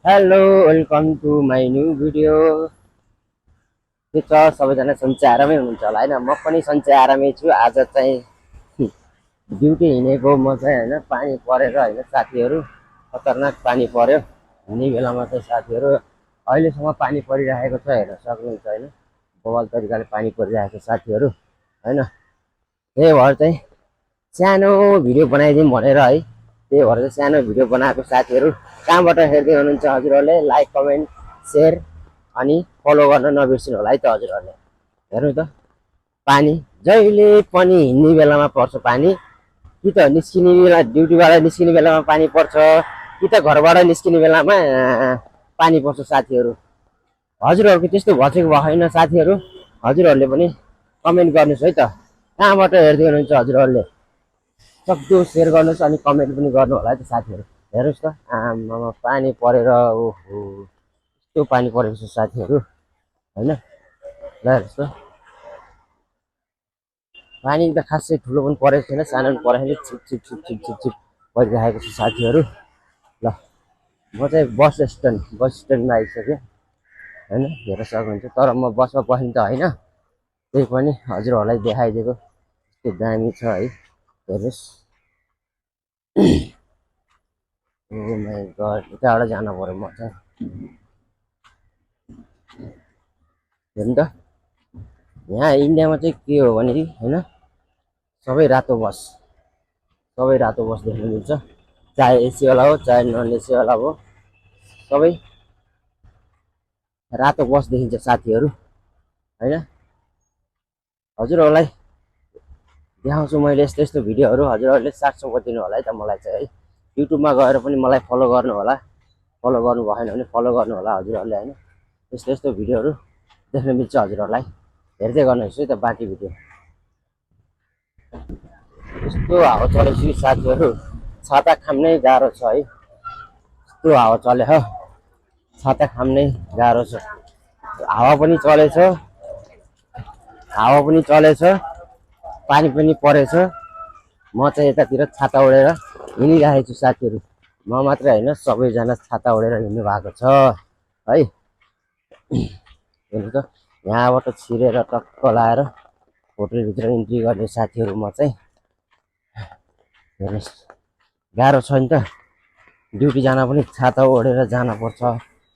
Hello welcome to my new video. के छ सबैजना सन्चै आरामै हुनुहुन्छ होला होइन। म पनि सन्चै आरामै छु। आज चाहिँ ड्युटी हिँडेको म चाहिँ होइन, पानी परेर होइन साथीहरू, खतरनाक पानी पर्यो। हिँड्ने बेलामा चाहिँ साथीहरू अहिलेसम्म पानी परिरहेको छ, हेर्न सक्नुहुन्छ होइन। बवाल तरिकाले पानी परिरहेको छ साथीहरू होइन। त्यही भएर चाहिँ सानो भिडियो बनाइदिउँ भनेर है, त्यही भएर चाहिँ सानो भिडियो बनाएको साथीहरू। कहाँबाट हेर्दै हुनुहुन्छ हजुरहरूले? लाइक कमेन्ट सेयर अनि फलो गर्न नबिर्सिनु होला है त हजुरहरूले। हेर्नु त पानी जहिले पनि हिँड्ने बेलामा पर्छ पानी, कि त निस्किने बेला ड्युटीबाट निस्किने बेलामा पानी पर्छ, कि त घरबाट निस्किने बेलामा पानी पर्छ साथीहरू। हजुरहरूको त्यस्तो भएको भएन साथीहरू? हजुरहरूले पनि कमेन्ट गर्नुहोस् है त। कहाँबाट हेर्दै हुनुहुन्छ हजुरहरूले? सक्दो सेयर गर्नुहोस् अनि कमेन्ट पनि गर्नु होला है त साथीहरू। हेर्नुहोस् त आमामा पानी परेर ओहो यस्तो पानी परेको छ साथीहरू होइन। ल हेर्नुहोस् त पानी त खासै ठुलो पनि परेको छैन, सानो पनि परेको छैन, छिप छिप छिप छिप छिप छिप परिरहेको छ साथीहरू। ल म चाहिँ बस स्ट्यान्डमा आइसकेँ होइन, हेर्न सक्नुहुन्छ। तर म बसमा बस्ने त होइन, त्यही पनि हजुरहरूलाई देखाइदिएको। यस्तो दामी छ है, हेर्नुहोस्। ओ माई गड, यताबाट जानु पर्यो म चाहिँ। हेर्नु त यहाँ इन्डियामा चाहिँ के हो भने होइन, सबै रातो बस देख्न मिल्छ। चाहे एसीवाला हो चाहे नन एसीवाला हो, सबै रातो बस देखिन्छ साथीहरू होइन। हजुरहरूलाई देखाउँछु मैले यस्तो यस्तो भिडियोहरू। हजुरहरूले साथ सपोर्ट दिनु होला है त मलाई चाहिँ है। युट्युबमा गएर पनि मलाई फलो गर्नु होला, फलो गर्नु भएन भने फलो गर्नु होला हजुरहरूले होइन। यस्तो यस्तो भिडियोहरू देख्न मिल्छ हजुरहरूलाई, हेर्दै गर्नुहोस् है त बाँकी भिडियो। यस्तो हावा चलेको छ कि साथीहरू, छाता खाम्नै गाह्रो छ है। यस्तो हावा चले हो, छाता खाम्नै गाह्रो छ। हावा पनि चलेछ, पानी पनि परेछ। म चाहिँ यतातिर छाता ओढेर हिँडिरहेको छु साथीहरू। म मात्रै होइन, सबैजना छाता ओढेर हिँड्नु भएको छ है। हेर्नु त यहाँबाट छिरेर टक्क लाएर होटलभित्र इन्ट्री गर्ने साथीहरू म चाहिँ। हेर्नुहोस् गाह्रो छ नि त, ड्युटी जान पनि छाता ओढेर जानुपर्छ।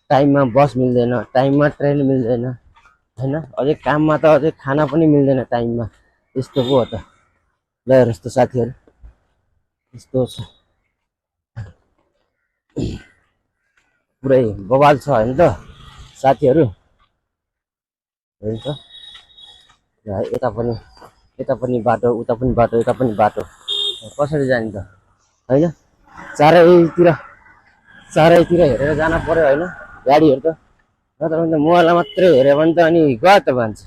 टाइममा बस मिल्दैन, टाइममा ट्रेन मिल्दैन होइन। अझै काममा त अझै खाना पनि मिल्दैन टाइममा, यस्तो पो हो त। ल हेर्नुहोस् त साथीहरू, यस्तो छ, पुरै बवाल छ होइन त साथीहरू। हेर्नु त यता पनि बाटो, उता पनि बाटो, यता पनि बाटो, कसरी जाने त होइन। चारैतिर हेरेर जानु पर्यो होइन गाडीहरू त। नत्र भने त मोबाइलमा मात्रै हेऱ्यो भने त अनि गयो त भन्छ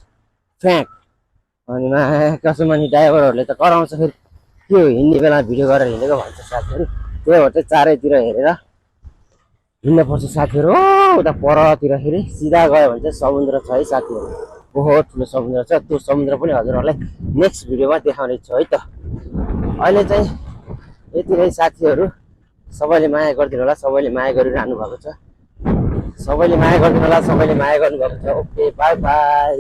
फ्याँक। अनि कसम अनि ड्राइभरहरूले त कराउँछ फेरि, के हो हिँड्ने बेला भिडियो गरेर हिँडेको भन्छ साथीहरू। त्यही भएर चाहिँ चारैतिर हेरेर हिँड्नु पर्छ साथीहरू। हो उता परतिर फेरि सिधा गयो भने चाहिँ समुद्र छ है साथीहरू, बहुत ठुलो समुद्र छ। त्यो समुद्र पनि हजुरहरूलाई नेक्स्ट भिडियोमा देखाउने छु है त। अहिले चाहिँ यति नै साथीहरू, सबैले माया गरिदिनु होला, सबैले माया गरिरहनु भएको छ, सबैले माया गरिदिनु होला, सबैले माया गर्नुभएको छ। Okay by by.